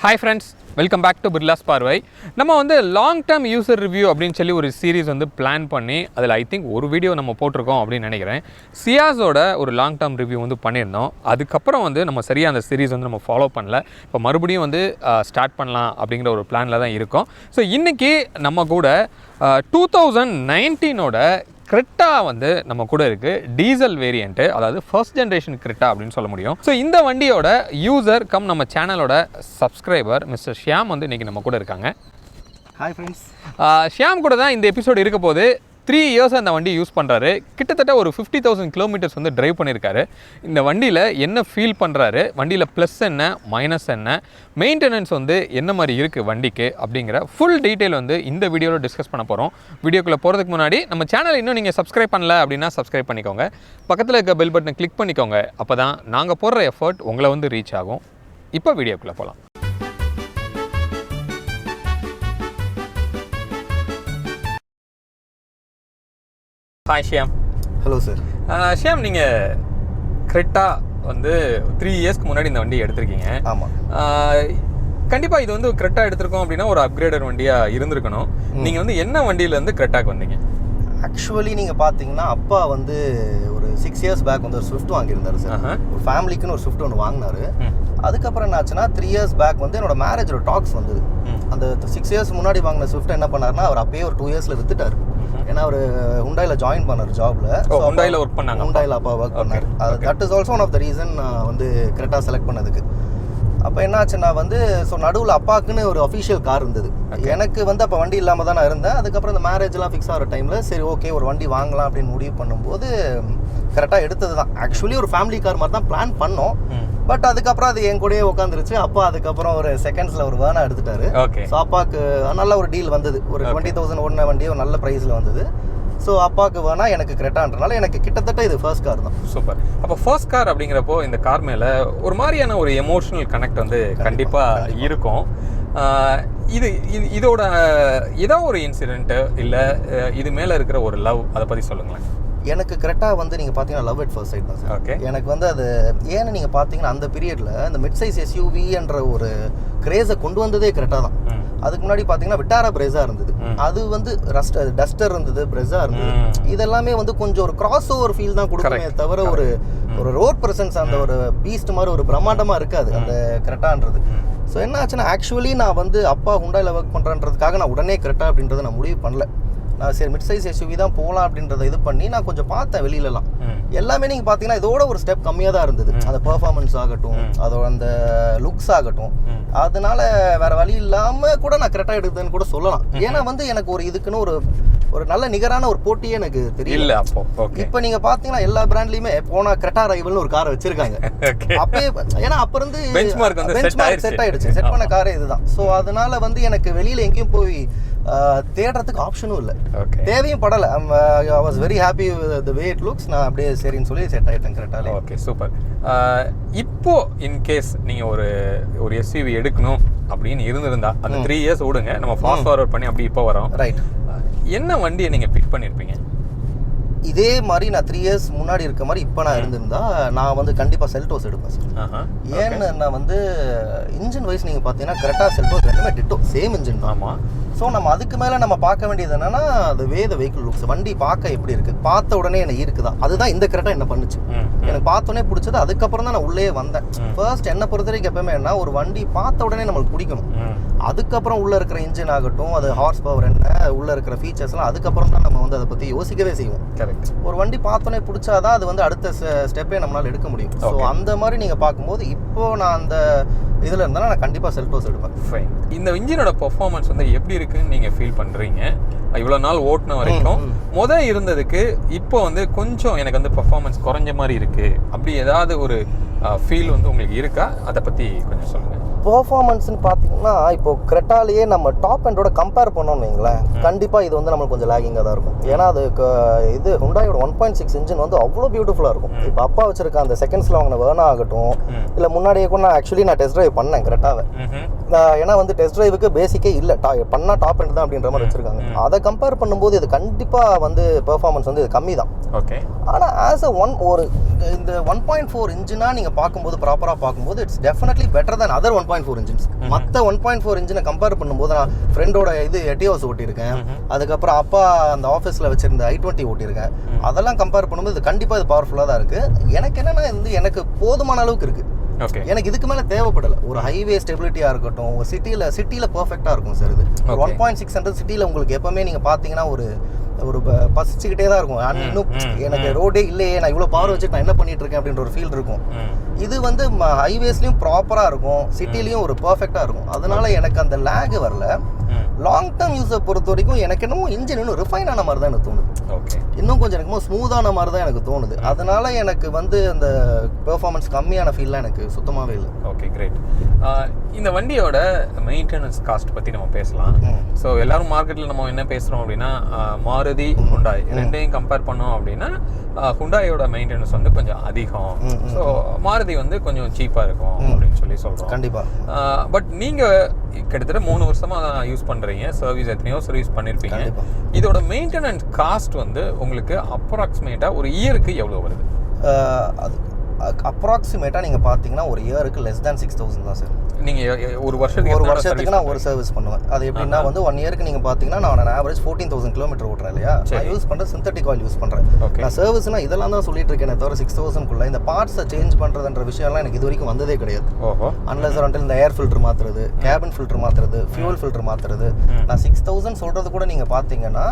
Hi friends, welcome back to Birlas Parvai. நம்ம வந்து long term user review அப்படின்னு சொல்லி ஒரு சீரீஸ் வந்து பிளான் பண்ணி அதில் ஐ திங்க் ஒரு வீடியோ நம்ம போட்டிருக்கோம் அப்படின்னு நினைக்கிறேன். சியாஸோட ஒரு லாங் டர்ம் ரிவ்யூ வந்து பண்ணியிருந்தோம். அதுக்கப்புறம் வந்து நம்ம சரியாக அந்த சீரீஸ் வந்து நம்ம ஃபாலோ பண்ணல. இப்போ மறுபடியும் வந்து ஸ்டார்ட் பண்ணலாம் அப்படிங்கிற ஒரு பிளானில் தான் இருக்கோம். ஸோ இன்றைக்கி நம்ம கூட 2019ஓட கிரெட்டா வந்து நம்ம கூட இருக்குது. டீசல் வேரியண்ட்டு, அதாவது ஃபர்ஸ்ட் ஜென்ரேஷன் கிரெட்டா அப்படின்னு சொல்ல முடியும். ஸோ இந்த வண்டியோட யூசர் கம் நம்ம சேனலோட சப்ஸ்கிரைபர் மிஸ்டர் ஷியாம் வந்து இன்றைக்கி நம்ம கூட இருக்காங்க. Hi friends. ஷியாம் கூட தான் இந்த எபிசோடு இருக்க போது. 3 இயர்ஸ் அந்த வண்டி யூஸ் பண்ணுறாரு. கிட்டத்தட்ட ஒரு 50,000 கிலோமீட்டர்ஸ் வந்து ட்ரைவ் பண்ணியிருக்காரு. இந்த வண்டியில் என்ன ஃபீல் பண்ணுறாரு, வண்டியில் ப்ளஸ் என்ன மைனஸ் என்ன, மெயின்டெனன்ஸ் வந்து என்ன மாதிரி இருக்குது வண்டிக்கு அப்படிங்கிற ஃபுல் டீட்டெயில் வந்து இந்த வீடியோவில் டிஸ்கஸ் பண்ண போகிறோம். வீடியோக்குள்ளே போகிறதுக்கு முன்னாடி நம்ம சேனல் இன்னும் நீங்கள் சப்ஸ்கிரைப் பண்ணல அப்படின்னா சப்ஸ்கிரைப் பண்ணிக்கோங்க. பக்கத்தில் இருக்க பெல் பட்டனை கிளிக் பண்ணிக்கோங்க. அப்போ தான் நாங்கள் போடுற எஃபர்ட் உங்களை வந்து ரீச் ஆகும். இப்போ வீடியோக்குள்ளே போகலாம். Hi Shyam. Hello sir. Shyam, நீங்கள் கிரெட்டா வந்து 3 இயர்ஸ்க்கு முன்னாடி இந்த வண்டி எடுத்திருக்கீங்க. ஆமாம். கண்டிப்பாக இது வந்து கிரெட்டா எடுத்திருக்கோம் அப்படின்னா ஒரு அப்கிரேடர் வண்டியாக இருந்திருக்கணும். நீங்கள் வந்து என்ன வண்டியிலேருந்து கிரெட்டாக்கு வந்தீங்க? ஆக்சுவலி நீங்கள் பார்த்தீங்கன்னா அப்பா வந்து ஒரு 6 இயர்ஸ் பேக் வந்து ஒரு ஸ்விஃப்ட் வாங்கியிருந்தாரு சார். ஒரு ஃபேமிலிக்குன்னு ஒரு ஸ்விஃப்ட் ஒன்று வாங்கினாரு. அதுக்கப்புறம் என்ன ஆச்சுன்னா 3 இயர்ஸ் பேக் வந்து என்னோட மேரேஜோட டாக்ஸ் வந்தது. அந்த 6 இயர்ஸ் முன்னாடி வாங்கின ஸ்விஃப்ட் என்ன பண்ணாருன்னா அவர் அப்பயே ஒரு 2 இயர்ஸில் வித்துட்டார். ஏன்னா அவர் ஹுண்டாயில ஜாயின் பண்ணார் ஜாப்ல. ஹுண்டாயில ஒர்க் பண்ணாங்க. ஹுண்டாயில அப்பா ஒர்க் பண்ணார். That is also one of the reason வந்து கிரெட்டா செலக்ட் பண்ணதுக்கு. அப்போ என்ன ஆச்சுன்னா வந்து ஸோ நடுவில் அப்பாவுக்குன்னு ஒரு அஃபிஷியல் கார் இருந்தது. எனக்கு வந்து அப்போ வண்டி இல்லாமல் தான் நான் இருந்தேன். அதுக்கப்புறம் இந்த மேரேஜ்லாம் ஃபிக்ஸ் ஆகிற டைமில் சரி ஓகே ஒரு வண்டி வாங்கலாம் அப்படின்னு முடிவு பண்ணும்போது கரெக்டாக எடுத்தது தான். ஆக்சுவலி ஒரு ஃபேமிலி கார் மாதிரி தான் பிளான் பண்ணோம். பட் அதுக்கப்புறம் அது என் கூடயே உட்காந்துருச்சு. அப்பா அதுக்கப்புறம் ஒரு செகண்ட்ஸில் ஒரு வேனா எடுத்துட்டாரு. ஸோ அப்பாவுக்கு நல்ல ஒரு டீல் வந்தது. ஒரு 20,000 ஓடின வண்டி ஒரு நல்ல ப்ரைஸில் வந்தது. ஸோ அப்பாவுக்கு வேணா எனக்கு கிரெட்டான்றனால எனக்கு கிட்டத்தட்ட இது ஃபர்ஸ்ட் கார் தான். சூப்பர். அப்போ ஃபர்ஸ்ட் கார் அப்படிங்கிறப்போ இந்த கார் மேலே ஒரு மாதிரியான ஒரு எமோஷனல் கனெக்ட் வந்து கண்டிப்பாக இருக்கும். இதோட ஏதோ ஒரு இன்சிடென்ட்டு இல்லை இது மேலே இருக்கிற ஒரு லவ், அதை பற்றி சொல்லுங்களேன். எனக்கு கிரெட்டா வந்து நீங்கள் பார்த்தீங்கன்னா லவ் அட் ஃபர்ஸ்ட் சைட் தான் சார். ஓகே. எனக்கு வந்து அது ஏன்னு நீங்கள் பார்த்தீங்கன்னா அந்த பீரியடில் இந்த மிட் சைஸ் எஸ்யூவி என்ற ஒரு கிரேஸை கொண்டு வந்ததே கிரெட்டா தான். அதுக்கு முன்னாடி பார்த்தீங்கன்னா விட்டாரா பிரெஸா இருந்தது. அது வந்து டஸ்டர் இருந்தது, பிரெஸா இருந்தது. இதெல்லாமே வந்து கொஞ்சம் ஒரு கிராஸ் ஓவர் ஃபீல் தான் கொடுக்குமே தவிர ஒரு ரோட் பிரசன்ஸ் அந்த ஒரு பீஸ்ட் மாதிரி ஒரு பிரம்மாண்டமாக இருக்காது அந்த கிரெட்டான்றது. ஸோ என்ன ஆச்சுன்னா ஆக்சுவலி நான் வந்து அப்பா ஹுண்டாயில் ஒர்க் பண்ணுறன்றதுக்காக நான் உடனே கிரெட்டா அப்படின்றத நான் முடிவு பண்ணல. நான் சரி மிட் சைஸ் எஸ்யூவி தான் போகலாம் அப்படின்றத இது பண்ணி நான் கொஞ்சம் பார்த்தேன் வெளியிலலாம். எல்லாமே நீங்கள் பார்த்தீங்கன்னா இதோட ஒரு ஸ்டெப் கம்மியாக தான் இருந்தது. அந்த பெர்ஃபார்மன்ஸ் ஆகட்டும், அதோட அந்த லுக்ஸ் ஆகட்டும். அதனால வேற வழி இல்லாமல் கூட நான் கிரெட்டா எடுத்ததுன்னு கூட சொல்லலாம். ஏன்னா வந்து எனக்கு ஒரு இதுக்குன்னு ஒரு நல்ல நிகரான ஒரு போட்டியே எனக்கு தெரியல. இப்போ நீங்க பாத்தீங்கன்னா எல்லா பிராண்ட்லயுமே போனா கிரெட்டா ரைவல்னு ஒரு காரை வச்சிருக்காங்க. அப்பயே ஏன்னா அப்ப இருந்து பெஞ்ச்மார்க் செட் ஆயிடுச்சு. செட் பண்ண காரே இதுதான். ஸோ அதனால வந்து எனக்கு வெளியில எங்கேயும் போய் தேடுறதுக்கு ஆப்ஷனும் இல்லை, தேவையும் படலை. I was very happy the way it looks. நான் அப்படியே சரின்னு சொல்லி செட் ஆயிட்டேன் கிரெட்டால. Okay, super. இப்போ இன்கேஸ் நீங்க ஒரு எஸ்யூவி எடுக்கணும் அப்படின்னு இருந்திருந்தா அந்த 3 இயர்ஸ் விடுங்க, நம்ம ஃபாஸ்ட் ஃபார்வர்ட் பண்ணி அப்படி இப்போ வரோம். ரைட். என்ன வண்டியை நீங்கள் பிக் பண்ணியிருப்பீங்க? இதே மாதிரி நான் 3 இயர்ஸ் முன்னாடி இருக்க மாதிரி இப்போ நான் இருந்திருந்தா நான் வந்து கண்டிப்பாக செல்டோஸ் எடுப்பேன் சார். ஏன்னு நான் வந்து இன்ஜின் வைஸ் நீங்கள் பார்த்தீங்கன்னா கரெக்டாக செல்டோஸ் ரெண்டுமே டிட்டோ சேம் இன்ஜின் தான். ஆமாம். ஸோ நம்ம அதுக்கு மேலே நம்ம பார்க்க வேண்டியது என்னன்னா அது த வெஹிக்கிள் லுக்ஸ். வண்டி பார்க்க எப்படி இருக்குது, பார்த்த உடனே என்ன இருக்குதா, அதுதான் இந்த கரெக்டாக என்ன பண்ணுச்சு. எனக்கு பார்த்தோன்னே பிடிச்சது. அதுக்கப்புறம் தான் நான் உள்ளே வந்தேன். ஃபர்ஸ்ட் என்னை பொறுத்த வரைக்கும் எப்பவுமே என்ன ஒரு வண்டி பார்த்த உடனே நம்மளுக்கு பிடிக்கணும். அதுக்கப்புறம் உள்ளே இருக்கிற இன்ஜின் ஆகட்டும், அது ஹார்ஸ் பவர் என்ன, உள்ளே இருக்கிற ஃபீச்சர்ஸ்லாம் அதுக்கப்புறம் தான் நம்ம வந்து அதை பற்றி யோசிக்கவே செய்வோம். ஒரு வண்டி பார்த்தோன்னே பிடிச்சாதான் அது வந்து அடுத்த ஸ்டெப்பே நம்மளால் எடுக்க முடியும். ஸோ அந்த மாதிரி நீங்கள் பார்க்கும்போது இப்போ நான் அந்த இதில் இருந்தாலும் நான் கண்டிப்பாக செல்டோஸ் எடுப்பேன். இந்த இன்ஜினோட பெர்ஃபார்மன்ஸ் வந்து எப்படி இருக்குன்னு நீங்கள் ஃபீல் பண்ணுறீங்க? இவ்வளோ நாள் ஓட்டின வரைக்கும் இருந்ததுக்கு இப்போ வந்து கொஞ்சம் எனக்கு வந்து பெர்ஃபார்மன்ஸ் குறைஞ்ச மாதிரி இருக்குது, அப்படி ஏதாவது ஒரு ஃபீல் வந்து உங்களுக்கு இருக்கா? அதை பற்றி கொஞ்சம் சொல்லுங்கள். பெர்ஃபார்மன்ஸ்னு பார்த்தீங்கன்னா இப்போ கிரெட்டாலேயே நம்ம டாப் எண்டோட கம்பேர் பண்ணோம்னு வைங்களேன், கண்டிப்பாக இது வந்து நம்மளுக்கு கொஞ்சம் லேகிங்காக தான் இருக்கும். ஏன்னா அதுக்கு இது ஹுண்டாயோட 1.6 இன்ஜின் வந்து அவ்வளோ பியூட்டிஃபுல்லாக இருக்கும். இப்போ அப்பா வச்சிருக்க அந்த செகண்ட்ஸில் வாங்கின வேர்னா ஆகட்டும், இல்லை முன்னாடியே கூட நான் ஆக்சுவலி டெஸ்ட் ட்ரைவ் பண்ணேன் கிரெட்டாவை. ஏன்னா வந்து டெஸ்ட் டிரைவுக்கு பேசிக்கே இல்லை, பண்ணால் டாப் எண்ட் தான் அப்படின்ற மாதிரி வச்சுருக்காங்க. அதை கம்பேர் பண்ணும்போது இது கண்டிப்பாக வந்து பெர்ஃபார்மன்ஸ் வந்து இது கம்மி தான். ஓகே. ஆனால் ஆஸ் அ ஒரு இந்த 1.4 இன்ஜினா நீங்கள் பார்க்கும்போது ப்ராப்பராக பார்க்கும்போது it's definitely better than other 1.4 engines. மற்ற 1.4 இன்ஜினை கம்பேர் பண்ணும்போது நான் ஃப்ரெண்டோட இது எட்டியோஸ் ஓட்டியிருக்கேன், அதுக்கப்புறம் அப்பா அந்த ஆஃபீஸில் வச்சிருந்த i20 ஓட்டியிருக்கேன். அதெல்லாம் கம்பேர் பண்ணும்போது இது கண்டிப்பாக இது பவர்ஃபுல்லாக தான் இருக்குது. எனக்கு என்னென்னா வந்து எனக்கு போதுமான அளவுக்கு இருக்குது. எனக்கு இதுக்கு மேலே தேவைப்படலை. ஒரு ஹைவே ஸ்டெபிலிட்டியாக இருக்கட்டும், ஒரு சிட்டியில் பர்ஃபெக்டாக இருக்கும் சார். இது 1.6 சிட்டியில் உங்களுக்கு எப்போவுமே நீங்கள் பார்த்தீங்கன்னா ஒரு பசிச்சுக்கிட்டே தான் இருக்கும். இன்னும் எனக்கு ரோடே இல்லையே, நான் இவ்வளோ பவர் வச்சுட்டு நான் என்ன பண்ணிட்டு இருக்கேன் அப்படின்ற ஒரு ஃபீல் இருக்கும். இது வந்து ஹைவேஸ்லையும் ப்ராப்பராக இருக்கும், சிட்டிலையும் ஒரு பர்ஃபெக்டாக இருக்கும். அதனால எனக்கு அந்த லேக் வரல. லாங் டேர்ம் யூஸை பொறுத்த வரைக்கும் எனக்கு என்னமோ இன்ஜின் இன்னும் ரிஃபைன் ஆன மாதிரி தான் எனக்கு தோணுது. இன்னும் கொஞ்சம் எனக்கு ஸ்மூத்தான மாதிரி தான் எனக்கு தோணுது. அதனால எனக்கு வந்து அந்த பெர்ஃபார்மன்ஸ் கம்மியான ஃபீல்லாம் எனக்கு சுத்தமாகவே இல்லை. Okay, great. இந்த வண்டியோட மெயின்டெனன்ஸ் காஸ்ட் பற்றி நம்ம பேசலாம். ஸோ எல்லாரும் மார்க்கெட்டில் நம்ம என்ன பேசுகிறோம் அப்படின்னா, மாருதி ஹுண்டாய் ரெண்டையும் கம்பேர் பண்ணோம் அப்படின்னா ஹுண்டாயோட மெயின்டெனன்ஸ் வந்து கொஞ்சம் அதிகம், ஸோ மாருதி வந்து கொஞ்சம் சீப்பாக இருக்கும் அப்படின்னு சொல்லி சொல்கிறோம். கண்டிப்பாக. பட் நீங்கள் கிட்டத்தட்ட 3 வருஷமாக யூஸ் பண்ணுறீங்க, சர்வீஸ் எத்தனையோ சர்வீஸ் பண்ணியிருப்பீங்க. இதோட மெயின்டெனன்ஸ் காஸ்ட் வந்து உங்களுக்கு அப்ராக்சிமேட்டாக ஒரு இயருக்கு எவ்வளோ வருது? அப்ராக்சிமேட்டாக நீங்கள் பார்த்தீங்கன்னா ஒரு இயருக்கு லெஸ் தேன் 6,000 தான் சார். நீங்கள் ஒரு வருஷத்துக்கு நான் ஒரு சர்வீஸ் பண்ணுவேன். அது எப்படின்னா வந்து 1 இயருக்கு நீங்கள் பார்த்தீங்கன்னா நான் ஆவரேஜ் 14,000 கிலோமீட்டர் ஓட்டுறேன் இல்லையா. நான் யூஸ் பண்ணுறது சிந்தட்டிக் ஆயில் யூஸ் பண்ணுறேன். நான் சர்வீஸ்னால் இதெல்லாம் தான் சொல்லிட்டு இருக்கேன் தவிர 6,000 இந்த பார்ட்ஸை சேஞ்ச் பண்ணுறதுன்ற விஷயம்லாம் எனக்கு இது வரைக்கும் வந்ததே கிடையாது. அன்லெஸ் அன்டில் இந்த ஏர் ஃபில்டர் மாற்றுறது, கேபின் ஃபில்டர் மாற்றுறது, ஃபியூல் ஃபில்டர் மாற்றுறது. நான் 6,000 சொல்கிறது கூட நீங்கள் பார்த்தீங்கன்னா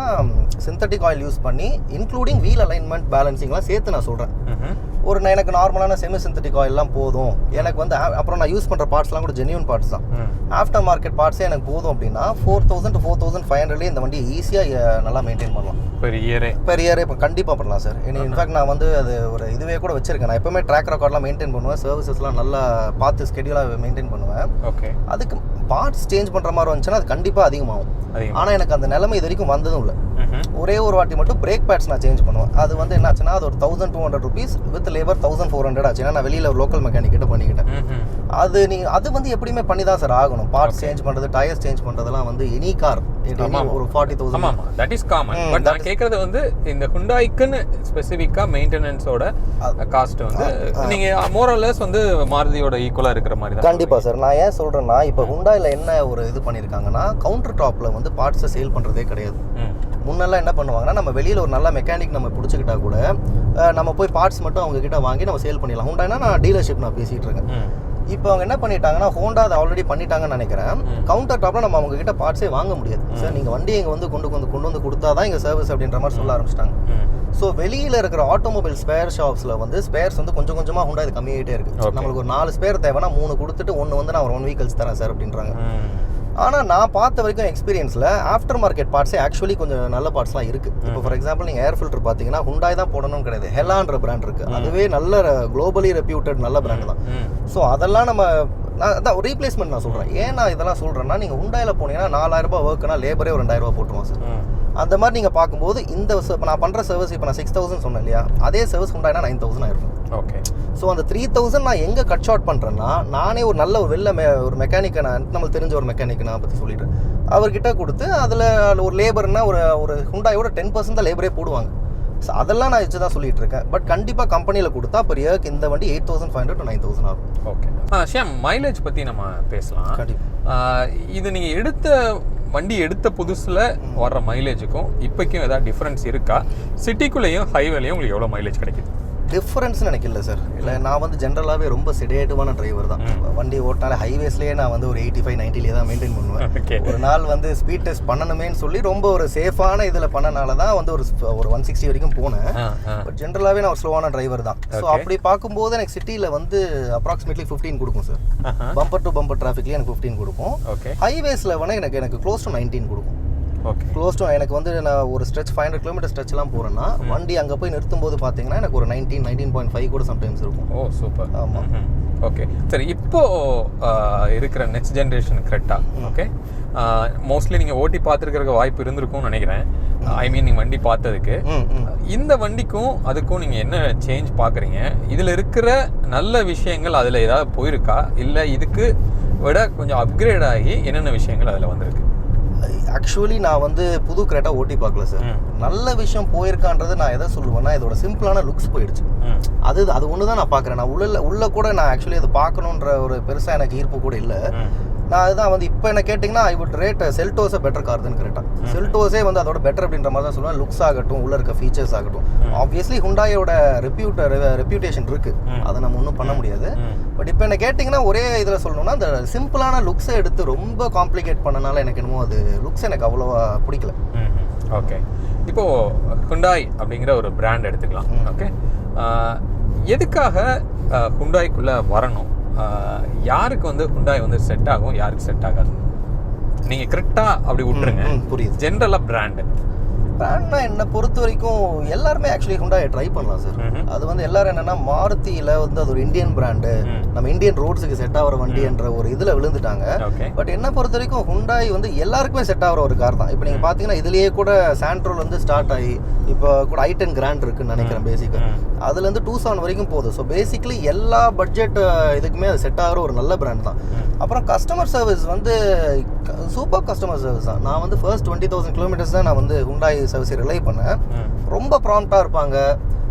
சிந்தட்டிக் ஆயில் யூஸ் பண்ணி இன்க்ளூடிங் வீல் அலைன்மெண்ட் பேலன்சிங்லாம் சேர்த்து நான் சொல்கிறேன். எனக்கு நார்மலான செமி சிந்தட்டிக் ஆயில்லாம் போதும். எனக்கு வந்து அப்புறம் நான் யூஸ் பண்ணுற பார்ட்ஸ்லாம் கூட ஜென்யூன் பார்ட்ஸ் தான். ஆஃப்டர் மார்க்கெட் பார்ட்ஸே எனக்கு போதும் அப்படின்னா 4,000 to 4,500 இந்த வண்டி ஈஸியாக நல்லா மெயின்டைன் பண்ணலாம். பெர் இயரே இப்போ கண்டிப்பாக பண்ணலாம் சார். இன்ஃபேக்ட் நான் வந்து அது ஒரு இதுவே கூட வச்சிருக்கேன். நான் எப்பவுமே ட்ராக் ரெக்கார்ட்லாம் மெயின்டைன் பண்ணுவேன், சர்வீசஸ்லாம் நல்லா பார்த்து ஸ்கெடியூலாக மெயின்டைன் பண்ணுவேன். ஓகே. அதுக்கு பார்ட்ஸ் சேஞ்ச் பண்ணுற மாதிரி வந்துச்சுன்னா அது கண்டிப்பாக அதிகமாகும். ஆனால் எனக்கு அந்த நிலைமை இது வரைக்கும் வந்ததும் இல்லை. ஒரே ஒரு வாட்டி மட்டும் பிரேக் பேட்ஸ் நான் சேஞ்ச் பண்ணுவேன். அது வந்து என்ன ஆச்சுன்னா அது ஒரு 1,200 rupees வித் லேபர் 1,400 ஆச்சு. ஏன்னா நான் வெளியில் ஒரு லோக்கல் மெக்கானிக் கிட்ட பண்ணிக்கிட்டேன். அது வந்து எப்படியுமே பண்ணி தான் சார் ஆகணும். பார்ட்ஸ் சேஞ்ச் பண்ணுறது, டயர்ஸ் சேஞ்ச் பண்ணுறதுலாம் வந்து எனி கார் ஒரு 40,000. That is common. பட் நான் கேட்கறது வந்து இந்த ஹுண்டாய்க்குன்னு ஸ்பெசிஃபிக்காக மெயின்டெனன்ஸோட காஸ்ட் வந்து நீங்கள் மோரலஸ் வந்து மாருதியோட ஈக்குவலாக இருக்கிற மாதிரி தான். கண்டிப்பாக சார். நான் ஏன் சொல்கிறேன்னா இப்போ ஹுண்டாயில் என்ன ஒரு இது பண்ணியிருக்காங்கன்னா கவுண்டர் டாப்பில் வந்து பார்ட்ஸை சேல் பண்ணுறதே கிடையாது. முன்னெல்லாம் என்ன பண்ணுவாங்கன்னா நம்ம வெளியில் ஒரு நல்ல மெக்கானிக் நம்ம பிடிச்சிக்கிட்டா கூட நம்ம போய் பார்ட்ஸ் மட்டும் அவங்க கிட்ட வாங்கி நம்ம சேல் பண்ணிடலாம். ஹோண்டானா நான் டீலர்ஷிப் நான் பேசிகிட்டு இருக்கேன். இப்போ அவங்க என்ன பண்ணிட்டாங்கன்னா ஹோண்டா அதை ஆல்ரெடி பண்ணிட்டாங்கன்னு நினைக்கிறேன். கவுண்டர் டாப்பில் நம்ம அவங்க கிட்ட பார்ட்ஸே வாங்க முடியாது. சார் நீங்கள் வண்டி இங்கே வந்து கொண்டு வந்து கொடுத்தா தான் இங்கே சர்வீஸ் அப்படின்ற மாதிரி சொல்ல ஆரம்பிச்சிட்டாங்க. ஸோ வெளியில் இருக்கிற ஆட்டோமொபைல் ஸ்பேர் ஷாப்ஸில் வந்து ஸ்பேர்ஸ் வந்து கொஞ்சம் கொஞ்சமாக ஹோண்டா இது கம்மியாகிட்டே இருக்குது. நம்மளுக்கு ஒரு 4 ஸ்பேர் தேவைன்னா 3 கொடுத்துட்டு 1 வந்து நான் ஒரு 1 வீக்கல்ஸ் தரேன் சார் அப்படின்றாங்க. ஆனால் நான் பார்த்த வரைக்கும் எக்ஸ்பீரியன்ஸில் ஆஃப்டர் மார்க்கெட் பார்ட்ஸே ஆக்சுவலி கொஞ்சம் நல்ல பார்ட்ஸ்லாம் இருக்குது. இப்போ ஃபார் எக்ஸாம்பிள் நீங்கள் ஏர் ஃபில்டர் பார்த்தீங்கன்னா ஹுண்டாய் தான் போடணும்னு கிடையாது, ஹெலான்ற பிராண்ட் இருக்குது. அதுவே நல்ல குளோபலி ரெப்யூட்டட் நல்ல பிராண்ட் தான். ஸோ அதெல்லாம் நம்ம அதான் ரீப்ளேஸ்மெண்ட் நான் சொல்கிறேன். ஏன் நான் இதெல்லாம் சொல்கிறேன்னா நீங்கள் ஹுண்டாயில் போனீங்கன்னா 4,000 ரூபாய் ஒர்க்குனா லேபரே ஒரு 2,000 ரூபாய் போட்டுருவோம் சார். அந்த மாதிரி நீங்கள் பார்க்கும்போது இந்த இப்போ நான் பண்ணுற சர்வீஸ் இப்போ நான் 6,000 சொன்னேன் இல்லையா, அதே சர்வீஸ் ஹுண்டாய்னா 9,000 ஆயிருக்கும். ஓகே. ஸோ அந்த 3,000 நான் எங்கே கட் ஷார்ட் பண்ணுறேன்னா நானே ஒரு நல்ல ஒரு ஒரு மெக்கானிக்கை நம்மளுக்கு தெரிஞ்ச ஒரு மெக்கானிக்கை நான் பற்றி சொல்லிட்டேன். அவர்கிட்ட கொடுத்து அதில் ஒரு லேபர்னா ஒரு ஹுண்டாயோட 10% தான் லேபரே போடுவாங்க. ஸோ அதெல்லாம் நான் வச்சு தான் சொல்லிட்டு இருக்கேன். பட் கண்டிப்பாக கம்பெனியில் கொடுத்தா per yearக்கு இந்த வண்டி 8,500 to 9,000 ஆகும். ஓகே. ஷியாம், மைலேஜ் பற்றி நம்ம பேசலாம். இது நீங்கள் வண்டி எடுத்த புதுசில் வர்ற மைலேஜுக்கும் இப்போக்கும் ஏதாவது டிஃப்ரென்ஸ் இருக்கா? சிட்டிக்குள்ளேயும் ஹைவேலையும் உங்களுக்கு எவ்வளோ மைலேஜ் கிடைக்குது? டிஃப்ரென்ஸ்னு எனக்கு இல்லை சார். இல்லை, நான் வந்து ஜென்ரலாகவே ரொம்ப செடேட்டிவான டிரைவர் தான். வண்டி ஓட்டினாலே ஹைவேஸ்லேயே நான் வந்து ஒரு 85-90 தான் மெயின்டைன் பண்ணுவேன். ஒரு நாள் வந்து ஸ்பீட் டெஸ்ட் பண்ணணுமேன்னு சொல்லி ரொம்ப ஒரு சேஃபான இதில் பண்ணனால தான் வந்து ஒரு 160 வரைக்கும் போனேன். பட் ஜென்ரலாகவே நான் ஒரு ஸ்லோவான டிரைவர் தான். ஸோ அப்படி பார்க்கும்போது எனக்கு சிட்டியில் வந்து அப்ராக்சிமேட்லி 15 கொடுக்கும் சார். பம்பர் டு பம்பர் டிராஃபிக்லேயே எனக்கு 15 கொடுக்கும். ஹைவேஸில் வேணால் எனக்கு க்ளோஸ் டு 19 கொடுக்கும். க்ளோஸ் டு எனக்கு வந்து நான் ஒரு ஸ்ட்ரெச் 500 கிலோமீட்டர் ஸ்ட்ரெச்லாம் போகிறேன்னா வண்டி அங்கே போய் நிறுத்தும் போது பார்த்தீங்கன்னா எனக்கு ஒரு 19.5 கூட சம்டைம்ஸ் இருக்கும். ஓ சூப்பர். ஆமாம். ஓகே சரி, இப்போ இருக்கிற next generation Creta, okay, mostly நீங்கள் ஓட்டி பார்த்துருக்கிறதுக்கு வாய்ப்பு இருந்திருக்கும்னு நினைக்கிறேன். ஐ மீன் நீங்கள் வண்டி பார்த்ததுக்கு இந்த வண்டிக்கும் அதுக்கும் நீங்கள் என்ன சேஞ்ச் பார்க்குறீங்க? இதில் இருக்கிற நல்ல விஷயங்கள் அதில் ஏதாவது போயிருக்கா, இல்லை இதுக்கு விட கொஞ்சம் அப்கிரேட் ஆகி என்னென்ன விஷயங்கள் அதில் வந்திருக்கு? ஆக்சுவலி நான் வந்து புது கிரெட்டா ஓட்டி பார்க்கல சார். நல்ல விஷயம் போயிருக்கான்றது நான் எதை சொல்லுவேன்னா, இதோட சிம்பிளான லுக்ஸ் போயிடுச்சு. அது ஒன்று தான் நான் பார்க்குறேன். நான் உள்ள கூட நான் ஆக்சுவலி அதை பார்க்கணுன்ற ஒரு பெருசாக எனக்கு ஈர்ப்பு கூட இல்லை. நான் அதுதான் வந்து இப்போ என்ன கேட்டிங்கன்னா, ஐ வுட் ரேட் செல்டோஸை பெட்டர் கார் தான் கிரெட்டா. செல்டோஸே வந்து அதோட பெட்டர் அப்படின்ற மாதிரி தான் சொல்லுவேன். லுக்ஸ் ஆகட்டும், உள்ள இருக்க ஃபீச்சர்ஸ் ஆகட்டும். ஆப்வியஸ்லி ஹுண்டாயோட ரெப்யூட்டேஷன் இருக்கு, அதை நம்ம ஒன்றும் பண்ண முடியாது. பட் இப்போ என்ன கேட்டிங்கன்னா, ஒரே இதில் சொல்லணும்னா, அந்த சிம்பிளான லுக்ஸை எடுத்து ரொம்ப காம்ப்ளிகேட் பண்ணனால எனக்கு என்னமோ அது லுக்ஸ் எனக்கு அவ்வளோவா பிடிக்கல. ஓகே, இப்போது Hyundai அப்படிங்கிற ஒரு பிராண்ட் எடுத்துக்கலாம். ஓகே, எதுக்காக Hyundaiக்குள்ளே வரணும்? யாருக்கு வந்து Hyundai வந்து செட் ஆகும், யாருக்கு செட் ஆகாது? நீங்கள் கிரெட்டா அப்படி விட்டுருங்க, புரியுது. ஜென்ரலாக பிராண்ட்னா என்னை பொறுத்த வரைக்கும் எல்லாருமே ஆக்சுவலி Hyundai ட்ரை பண்ணலாம் சார். அது வந்து எல்லாரும் என்னன்னா, மாருதியில் வந்து அது ஒரு இந்தியன் பிராண்டு, நம்ம இந்தியன் ரோட்ஸுக்கு செட் ஆகிற வண்டி என்ற ஒரு இதில் விழுந்துட்டாங்க. பட் என்ன பொறுத்த வரைக்கும் Hyundai வந்து எல்லாருக்குமே செட் ஆகிற ஒரு கார் தான். இப்போ நீங்கள் பார்த்தீங்கன்னா, இதுலேயே கூட சாண்ட்ரோல் வந்து ஸ்டார்ட் ஆகி இப்போ கூட i10 கிராண்ட் இருக்குன்னு நினைக்கிறேன் பேசிக்காக. அதுலேருந்து Tucson வரைக்கும் போகுது. ஸோ பேசிக்கலி எல்லா பட்ஜெட் இதுக்குமே அது செட் ஆகிற ஒரு நல்ல பிராண்ட் தான். அப்புறம் கஸ்டமர் சர்வீஸ் வந்து சூப்பர் கஸ்டமர் சர்வீஸ் தான். நான் வந்து ஃபர்ஸ்ட் 20,000 கிலோமீட்டர்ஸ் தான் நான் வந்து Hyundai சர்வீஸை ரிலை பண்ணேன். ரொம்ப ப்ராம்ப்டாக இருப்பாங்க.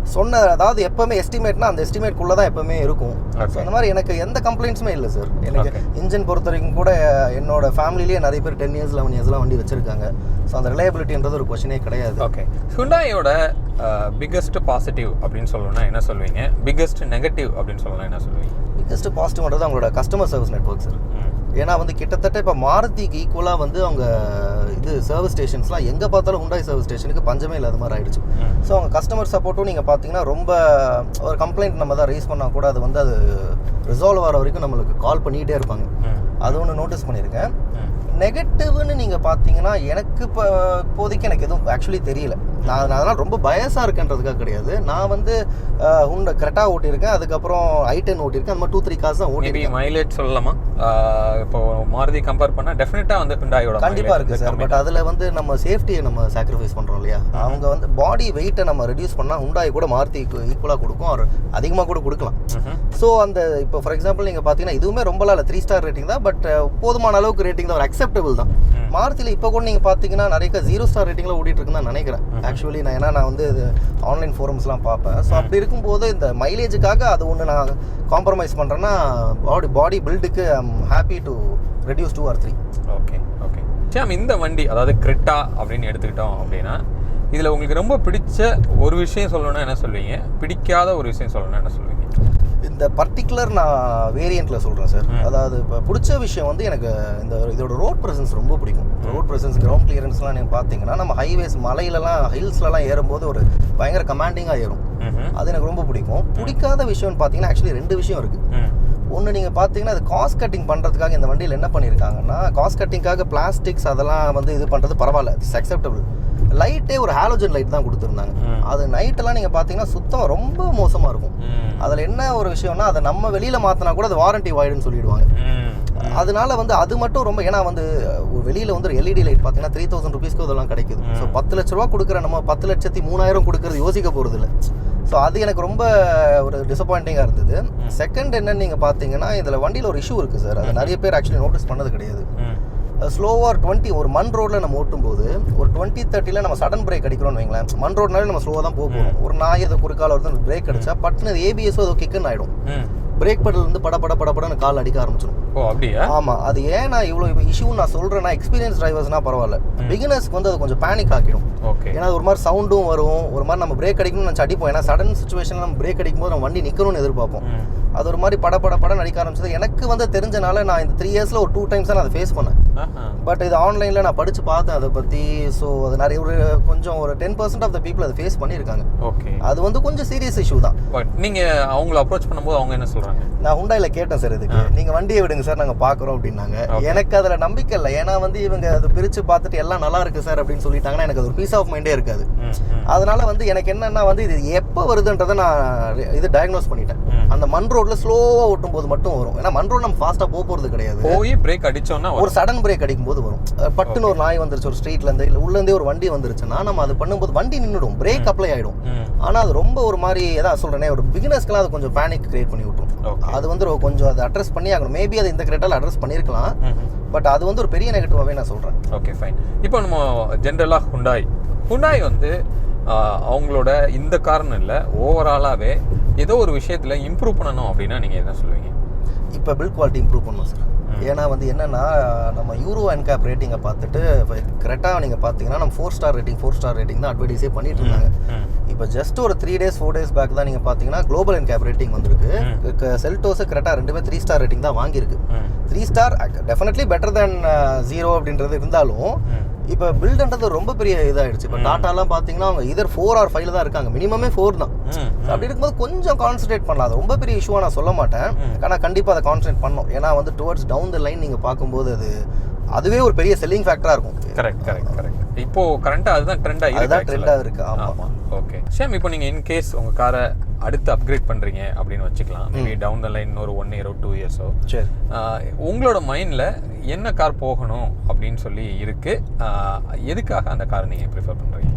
அதாவது எப்பவுமே எஸ்டிமேட்னா அந்த எஸ்டிமேட்குள்ளே தான் எப்பவுமே இருக்கும். ஸோ அந்த மாதிரி எனக்கு எந்த கம்ப்ளைண்ட்ஸுமே இல்லை சார். எனக்கு இன்ஜின் பொறுத்த வரைக்கும் கூட என்னோட ஃபேமிலிலேயே நிறைய பேர் 10 years 11 yearsலாம் வண்டி வச்சிருக்காங்க. ஸோ அந்த ரிலையபிலிட்டின்றது ஒரு கொஸ்டினே கிடையாது. ஓகே, Hyundaiயோட பிக்கஸ்ட் பாசிட்டிவ் அப்படின்னு சொல்லணும்னா என்ன சொல்லுவீங்க? பிக்கஸ்ட் நெகட்டிவ் அப்படின்னு சொல்லணும்னா என்ன சொல்லுவீங்க? பிக்கஸ்ட் பாசிட்டிவ்ன்றது அவங்களோட கஸ்டமர் சர்வீஸ் நெட்வொர்க் சார். ஏன்னா வந்து கிட்டத்தட்ட இப்போ மாருதிக்கு ஈக்குவலாக வந்து அவங்க இது சர்வீஸ் ஸ்டேஷன்ஸ்லாம் எங்கே பார்த்தாலும் Hyundai சர்வீஸ் ஸ்டேஷனுக்கு பஞ்சமே இல்லாத மாதிரி ஆயிடுச்சு. ஸோ அவங்க கஸ்டமர் சப்போர்ட்டும் நீங்கள் பார்த்தீங்கன்னா, ரொம்ப ஒரு கம்ப்ளைண்ட் நம்ம தான் ரைஸ் பண்ணால் கூட அது வந்து அது ரிசால்வ் ஆகிற வரைக்கும் நம்மளுக்கு கால் பண்ணிகிட்டே இருப்பாங்க. அது ஒன்று நோட்டீஸ் பண்ணியிருக்கேன். நெகட்டிவ்னு நீங்கள் பார்த்தீங்கன்னா, எனக்கு இப்போதைக்கு எனக்கு எதுவும் ஆக்சுவலி தெரியல. நான் அதனால் ரொம்ப பயஸாக இருக்கேன்றதுக்காக கிடையாது. நான் வந்து கிரெட்டா ஓட்டியிருக்கேன், அதுக்கப்புறம் i10 ஓட்டியிருக்கேன். அந்த மாதிரி 2-3 கார்ஸ் தான் ஓட்டியிருக்கேன். மைலேஜ் சொல்லலாமா? இப்போ மாருதி கம்பேர் பண்ணால் டெஃபினட்டாக வந்து Hyundaiயோட கண்டிப்பாக இருக்குது சார். பட் அதில் வந்து நம்ம சேஃப்டியை நம்ம சாக்ரிஃபைஸ் பண்ணுறோம் இல்லையா? அவங்க வந்து பாடி வெயிட்டை நம்ம ரெடியூஸ் பண்ணால் Hyundai கூட மாருதிக்கு ஈக்குவலாக கொடுக்கும், அவர் அதிகமாக கூட கொடுக்கலாம். ஸோ அந்த இப்போ ஃபார் எக்ஸாம்பிள் நீங்கள் பார்த்தீங்கன்னா, இதுவுமே ரொம்பலாம் இல்லை, 3 ஸ்டார் ரேட்டிங் தான். பட் போதுமான அளவுக்கு ரேட்டிங் தான், ஒரு அக்செப்டபிள் தான். மாருதியில் இப்போ கூட நீங்கள் பார்த்தீங்கன்னா நிறைய 0 ஸ்டார் ரேட்டிங்கில் ஓடிட்டு இருக்குன்னு தான் நினைக்கிறேன். ஆக்சுவலி நான் வந்து ஆன்லைன் ஃபோரம்ஸ்லாம் பார்ப்பேன். ஸோ அப்படி இருக்கும்போது இந்த மைலேஜுக்காக அது ஒன்று நான் காம்ப்ரமைஸ் பண்ணுறேன்னா, பாடி பில்டுக்கு I'm happy to reduce 2 or 3. Okay okay Sam, இந்த வண்டி அதாவது கிரெட்டா அப்படின்னு எடுத்துக்கிட்டோம் அப்படின்னா, இதில் உங்களுக்கு ரொம்ப பிடிச்ச ஒரு விஷயம் சொல்லணும்னா என்ன சொல்லுவீங்க? பிடிக்காத ஒரு விஷயம் சொல்லணும்னா என்ன சொல்லுவீங்க? இந்த பர்டிகுலர் நான் வேரியண்ட்டில் சொல்கிறேன் சார். அதாவது இப்போ பிடிச்ச விஷயம் வந்து எனக்கு இதோட ரோட் ப்ரெசன்ஸ் ரொம்ப பிடிக்கும். ரோட் ப்ரெசன்ஸ், கிரவுண்ட் கிளியரன்ஸ்லாம் நீங்கள் பார்த்தீங்கன்னா, நம்ம ஹைவேஸ் மலையிலலாம் ஹில்ஸ்லலாம் ஏறும்போது ஒரு பயங்கர கமாண்டிங்காக ஏறும். அது எனக்கு ரொம்ப பிடிக்கும். பிடிக்காத விஷயம்னு பார்த்தீங்கன்னா, ஆக்சுவலி 2 விஷயம் இருக்குது. ஒன்று நீங்கள் பார்த்தீங்கன்னா, அது காஸ்ட் கட்டிங் பண்ணுறதுக்காக இந்த வண்டியில் என்ன பண்ணியிருக்காங்கன்னா, காஸ்ட் கட்டிங்காக பிளாஸ்டிக்ஸ் அதெல்லாம் வந்து இது பண்ணுறது பரவாயில்ல, இட்ஸ் அக்செப்டபிள். லைட்டே ஒரு ஹாலோஜன் லைட் தான் கொடுத்துருந்தாங்க. அது நைட்டெல்லாம் நீங்கள் பார்த்தீங்கன்னா சுத்தம் ரொம்ப மோசமாக இருக்கும். அதில் என்ன ஒரு விஷயம்னா, அதை நம்ம வெளியில் மாற்றினா கூட அது வாரண்டி வாய்டுன்னு சொல்லிடுவாங்க. அதனால வந்து அது மட்டும் ரொம்ப, ஏன்னா வந்து வெளியில் வந்து ஒரு எல்இடி லைட் பார்த்தீங்கன்னா 3,000 rupeesக்கு இதெல்லாம் கிடைக்குது. ஸோ 10 லட்ச ரூபா கொடுக்குற நம்ம 10,03,000 கொடுக்குறது யோசிக்க போகிறது இல்லை. ஸோ அது எனக்கு ரொம்ப ஒரு டிசப்பாயிண்டிங்காக இருந்தது. செகண்ட் என்னன்னு நீங்கள் பார்த்தீங்கன்னா, இதில் வண்டியில் ஒரு இஷ்யூ இருக்குது சார். அது நிறைய பேர் ஆக்சுவலி நோட்டீஸ் பண்ணது கிடையாது. ஸ்லோவாக ஒரு மண் ரோடில் நம்ம ஓட்டும்போது ஒரு 20-30 நம்ம சடன் பிரேக் அடிக்கிறோம்னு வைங்களேன். மண் ரோட்னாலே நம்ம ஸ்லோவாக தான் போகிறோம். ஒரு நாய் அதை குறுக்கால வருது, பிரேக் அடிச்சா பட்டுன்னு ஏபிஎஸோ அதை கிக்குன்னு ஆகிடும். பிரேக் பெடல் வந்து படப்படன்னு கால் அடிக்க ஆரம்பிச்சிடும். ஓ அப்படியா? ஆமாம். அது ஏன் நான் இவ்வளோ இஷ்யூன்னு நான் சொல்கிறேன்னா, எக்ஸ்பீரியன்ஸ் டிரைவர்ஸ்னால் பரவாயில்ல, பிகினர்ஸ்க்கு வந்து அது கொஞ்சம் பேனிக் ஆக்கிடும். ஓகே. ஏன்னா ஒரு மாதிரி சவுண்டும் வரும், ஒரு மாதிரி நம்ம பிரேக் அடிக்கணும்னு நினச்சி அடிப்போம். ஏன்னா சடன் சுச்சுவேஷனில் நம்ம பிரேக் அடிக்கும்போது நம்ம வண்டி நிற்கணும்னு எதிர்பார்ப்போம். அது ஒரு மாதிரி படப்படன்னு அடிக்க ஆரம்பிச்சது. எனக்கு வந்து தெரிஞ்சனால நான் இந்த 3 yearsல ஒரு 2 times தான் அதை ஃபேஸ் பண்ணேன். பட் இது ஆன்லைனில் நான் படித்து பார்த்தேன் அதை பற்றி. ஸோ அது நிறைய கொஞ்சம் ஒரு 10% ஆஃப் த பீப்புள் அதை ஃபேஸ் பண்ணியிருக்காங்க. ஓகே. அது வந்து கொஞ்சம் சீரியஸ் இஷ்யூ தான். பட் நீங்கள் அவங்கள அப்ரோச் பண்ணும்போது அவங்க என்ன சொல்கிறாங்க? நான் Hyundaiல கேட்டேன் சார், இதுக்கு நீங்கள் வண்டியை விடுங்க சார், நாங்கள் பார்க்குறோம் அப்படின்னாங்க. எனக்கு அதில் நம்பிக்கை இல்லை. ஏன்னா வந்து இவங்க அதை பிரித்து பார்த்துட்டு எல்லாம் நல்லா இருக்குது சார் அப்படின்னு சொல்லிட்டாங்கன்னா எனக்கு அது ஒரு பீஸ் ஆஃப் மைண்டே இருக்காது. அதனால வந்து எனக்கு என்னன்னா வந்து இது எப்போ வருதுன்றதை நான் இது டயக்னோஸ் பண்ணிட்டேன். அந்த மண் ரோட்ல ஸ்லோவாக ஓட்டும் போது மட்டும் வரும். ஏன்னா மண் ரோட் நம்ம ஃபாஸ்ட்டாக போகிறது கிடையாது. போய் பிரேக் அடிச்சோன்னா ஒரு சடன் பிரேக் அடிக்கும் போது வரும். பட்டுன்னு ஒரு நாய் வந்துருச்சு ஒரு ஸ்ட்ரீட்லேருந்து, இல்லை உள்ளேருந்தே ஒரு வண்டி வந்துருச்சுன்னா நம்ம அது பண்ணும்போது வண்டி நின்றுடும், பிரேக் அப்ளை ஆகிடும். ஆனால் அது ரொம்ப ஒரு மாதிரி எதாவது சொல்கிறேனே, ஒரு பிகினர்ஸ்க்கெலாம் அது கொஞ்சம் பேனிக் கிரியேட் பண்ணி விட்டுரும். அது வந்து கொஞ்சம் அதை அட்ரஸ் பண்ணி ஆகணும். மேபி அது இந்த கிரெட்டால அட்ரஸ் பண்ணியிருக்கலாம், பட் அது வந்து ஒரு பெரிய நெகட்டிவாகவே நான் சொல்கிறேன். Okay fine. இப்போ நம்ம ஜென்ரலாக ஹுண்டாய் வந்து அவங்களோட இந்த காரணம் இல்லை, ஓவராலாகவே ஏதோ ஒரு விஷயத்தில் இம்ப்ரூவ் பண்ணணும் அப்படின்னா நீங்கள் என்ன சொல்லுவீங்க? இப்போ பில்ட் குவாலிட்டி இம்ப்ரூவ் பண்ணணும் சார். ஏன்னா வந்து என்னென்னா, நம்ம யூரோ என்கேப் ரேட்டிங்கை பார்த்துட்டு கரெக்டாக நீங்கள் பார்த்தீங்கன்னா நம்ம 4 ஸ்டார் ரேட்டிங் தான் அட்வர்டைஸே பண்ணிட்டு இருந்தாங்க. இப்போ ஜஸ்ட் ஒரு 3 days 4 days பேக் தான் நீங்கள் பார்த்தீங்கன்னா குளோபல் என்கேப் ரேட்டிங் வந்திருக்கு. செல்டோஸு கரெக்டாக 2 3 ஸ்டார் ரேட்டிங் தான் வாங்கியிருக்கு. 3 ஸ்டார் டெஃபினெட்லி பெட்டர் தென் 0 அப்படின்றது இருந்தாலும் இப்போ பில்டுன்றது ரொம்ப பெரிய இதாகிடுச்சு. இப்போ டாட்டாலாம் பார்த்தீங்கன்னா அவங்க இதர் 4 or 5 தான் இருக்காங்க, மினிமமே 4 தான். அப்படி இருக்கும்போது கொஞ்சம் கான்சன்ட்ரேட் பண்ணலாம். அது ரொம்ப பெரிய இஷ்யூவாக நான் சொல்ல மாட்டேன், ஆனால் கண்டிப்பாக அதை கான்சன்ட்ரேட் பண்ணணும். ஏன்னா வந்து டுவர்ட்ஸ் டவுன் த லைன் நீங்கள் பார்க்கும்போது அதுவே ஒரு பெரிய செல்லிங் ஃபேக்டராக இருக்கும். கரெக்ட். இப்போ கரண்ட்டாக அதுதான் ட்ரெண்டாக இருக்கு. ஆமாம். ஓகே ஷேம், இப்போ நீங்கள் இன்கேஸ் உங்கள் காரை அடுத்து அப்கிரேட் பண்ணுறீங்க அப்படின்னு வச்சுக்கலாம், மேபி டவுன் த லைன் ஒரு 1 year 2 years சரி, உங்களோட மைண்டில் என்ன கார் போகணும் அப்படின்னு சொல்லி இருக்குது, எதுக்காக அந்த காரை நீங்கள் ப்ரிஃபர் பண்ணுறீங்க?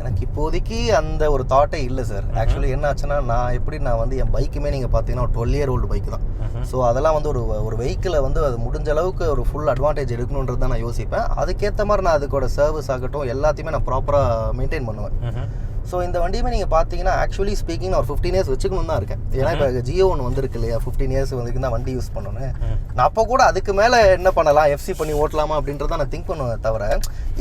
எனக்கு இப்போதைக்கு அந்த ஒரு தாட்டே இல்லை சார். ஆக்சுவலி என்ன ஆச்சுன்னா, நான் வந்து என் பைக்குமே நீங்கள் பார்த்தீங்கன்னா ஒரு 12 year old பைக் தான். ஸோ அதெல்லாம் வந்து ஒரு வெஹிக்கிளை வந்து அது முடிஞ்ச அளவுக்கு ஒரு ஃபுல் அட்வான்டேஜ் எடுக்கணுன்றது தான் நான் யோசிப்பேன். அதுக்கேற்ற மாதிரி நான் அதுக்கோட சர்வீஸ் ஆகட்டும் எல்லாத்தையுமே நான் ப்ராப்பராக மெயின்டைன் பண்ணுவேன். ஸோ இந்த வண்டியுமே நீங்கள் பார்த்தீங்கன்னா ஆக்சுவலி ஸ்பீக்கிங் நான் ஒரு 15 years வச்சுக்கணும் தான் இருக்கேன். ஏன்னா இப்போ ஜியோ ஒன்று வந்திருக்கு இல்லையா, 15 years வரைக்கும் தான் வண்டி யூஸ் பண்ணணும். நான் அப்போ கூட அதுக்கு மேலே என்ன பண்ணலாம், எஃப்சி பண்ணி ஓட்டலாமா அப்படின்றத நான் திங்க் பண்ணுவேன். தவிர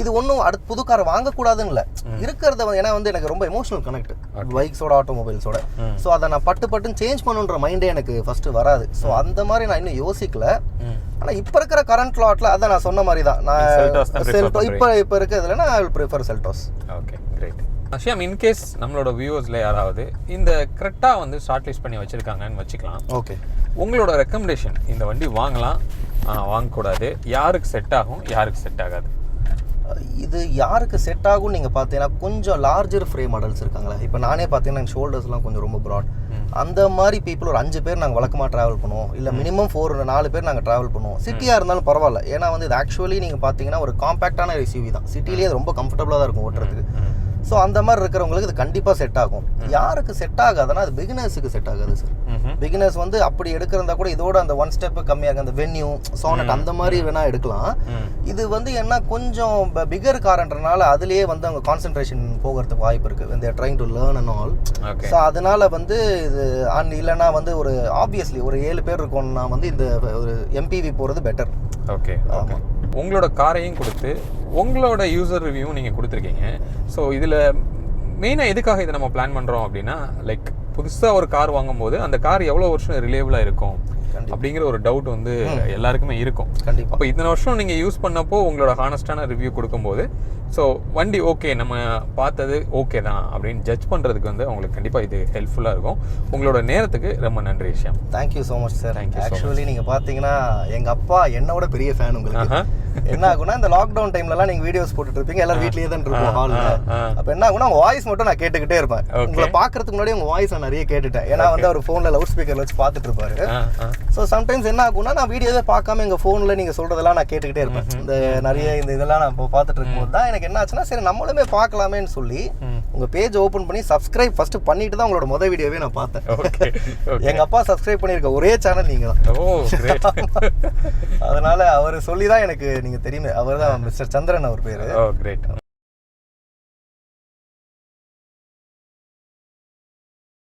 இது ஒன்றும் அடுத்து புது கார் வாங்கக்கூடாதுன்னு இல்லை, இருக்கிறத ஏன்னா வந்து எனக்கு ரொம்ப எமோஷனல் கனெக்ட் பைக்ஸோட ஆட்டோமொபைல்ஸோட. ஸோ அதை நான் பட்டுன்னு சேஞ்ச் பண்ணுன்ற மைண்டே எனக்கு ஃபஸ்ட்டு வராது. ஸோ அந்த மாதிரி நான் இன்னும் யோசிக்கல. ஆனால் இப்போ இருக்கிற கரண்ட் லாட்டில் அதான் நான் சொன்ன மாதிரி தான், நான் செல்டோஸ் இப்போ இருக்கிறதுல நான் I will prefer Seltos. Okay great. Shyam, in case நம்மளோட வியூவர்ஸில் யாராவது இந்த கரெக்டா வந்து ஷார்ட் லிஸ்ட் பண்ணி வச்சுருக்காங்கன்னு வச்சுக்கலாம். ஓகே, உங்களோட ரெக்கமெண்டேஷன், இந்த வண்டி வாங்கலாம் வாங்கக்கூடாது, யாருக்கு செட் ஆகும் யாருக்கு செட் ஆகாது? இது யாருக்கு செட் ஆகும் நீங்கள் பார்த்தீங்கன்னா கொஞ்சம் லார்ஜர் ஃப்ரேம் மாடல்ஸ் இருக்காங்களா. இப்போ நானே பார்த்தீங்கன்னா எங்கள் ஷோல்டர்ஸ்லாம் கொஞ்சம் ரொம்ப ப்ராட், அந்த மாதிரி பீப்புள் ஒரு 5 பேர் நாங்கள் வழக்கமாக ட்ராவல் பண்ணுவோம், இல்லை மினிமம் 4 பேர் நாங்கள் ட்ராவல் பண்ணுவோம். சிட்டியாக இருந்தாலும் பரவாயில்ல, ஏன்னா வந்து இது ஆக்சுவலி நீங்கள் பார்த்தீங்கன்னா ஒரு காம்பேக்டான எஸ்யூவி தான், சிட்டிலேயே அது ரொம்ப கம்ஃபர்டபுளாக தான் இருக்கும் ஓட்டுறதுக்கு. ஸோ அந்த மாதிரி இருக்கிறவங்களுக்கு இது கண்டிப்பாக செட் ஆகும். யாருக்கு செட் ஆகாதுன்னா அது பிகினர்ஸுக்கு செட் ஆகாது சார். பிகினர்ஸ் வந்து அப்படி எடுக்கிறதா கூட இதோட அந்த 1 step கம்மியாக அந்த வென்யூ சோனட் அந்த மாதிரி வேணால் எடுக்கலாம். இது வந்து என்ன கொஞ்சம் பிகர் காரன்றனால அதுலேயே வந்து அவங்க கான்சன்ட்ரேஷன் போகிறதுக்கு வாய்ப்பு இருக்குது, இந்த trying to learn and all. So அதனால வந்து இது இல்லைன்னா வந்து ஒரு ஆப்வியஸ்லி ஒரு 7 பேர் இருக்கோம்னா வந்து இந்த ஒரு எம்பிவி போகிறது பெட்டர். ஓகே, ஆமாம். உங்களோட காரையும் கொடுத்து உங்களோட யூசர் ரிவ்யூவும் நீங்கள் கொடுத்துருக்கீங்க. ஸோ இதில் மெயினாக எதுக்காக இதை நம்ம பிளான் பண்ணுறோம் அப்படின்னா, லைக் புதுசாக ஒரு கார் வாங்கும்போது அந்த கார் எவ்வளோ வருஷம் ரிலேபிளாக இருக்கும் அப்படிங்கிற ஒரு டவுட் வந்து எல்லாருக்குமே இருக்கும். கண்டிப்பாக. அப்போ இத்தனை வருஷம் நீங்கள் யூஸ் பண்ணப்போ உங்களோட ஹானஸ்டான ரிவ்யூ கொடுக்கும்போது ஸோ வண்டி ஓகே நம்ம பார்த்தது ஓகே தான் அப்படின்னு ஜட்ஜ் பண்ணுறதுக்கு வந்து உங்களுக்கு கண்டிப்பாக இது ஹெல்ப்ஃபுல்லாக இருக்கும். உங்களோட நேரத்துக்கு ரொம்ப நன்றி Shyam. Thank you so much sir. Thank you. Actually நீங்கள் பார்த்தீங்கன்னா எங்கள் அப்பா என்னோட பெரிய ஃபேன் உங்களுக்கு. என்ன ஆகுனா இந்த லாக்டவுன் டைம்லலாம் நீங்கள் வீடியோஸ் போட்டுட்டு இருப்பீங்க, எல்லாரும் வீட்லேயே தான் இருப்போம் ஹாலில். அப்போ என்ன ஆகுனா உங்கள் வாய்ஸ் மட்டும் நான் கேட்டுக்கிட்டே இருப்பேன். உங்களை பார்க்கறதுக்கு முன்னாடி உங்கள் வாய்ஸ் நான் நிறைய கேட்டுட்டேன், ஏன்னா வந்து அவர் ஃபோனில் லவுட் ஸ்பீக்கரில் வச்சு பார்த்துட்டு இருப்பாரு. ஸோ சம்டைம்ஸ் என்ன ஆகுனா நான் வீடியோவே பார்க்காம எங்கள் ஃபோனில் நீங்கள் சொல்கிறதெல்லாம் நான் கேட்டுக்கிட்டே இருப்பேன். இந்த நிறைய இந்த இதெல்லாம் நான் இப்போ பார்த்துட்டு இருக்கும்போது தான் எனக்கு என்ன ஆச்சுன்னா, சரி நம்மளுமே பார்க்கலாமேன்னு சொல்லி உங்கள் பேஜ் ஓப்பன் பண்ணி சப்ஸ்கிரைப் ஃபர்ஸ்ட் பண்ணிட்டு தான் உங்களோட முதல் வீடியோவே நான் பார்த்தேன். எங்கள் அப்பா சப்ஸ்கிரைப் பண்ணியிருக்க ஒரே சேனல் நீங்கள் தான். அதனால அவர் சொல்லி தான் எனக்கு நீங்கள் தெரியுமே, அவர் தான் மிஸ்டர் சந்திரன் அவர் பேர்.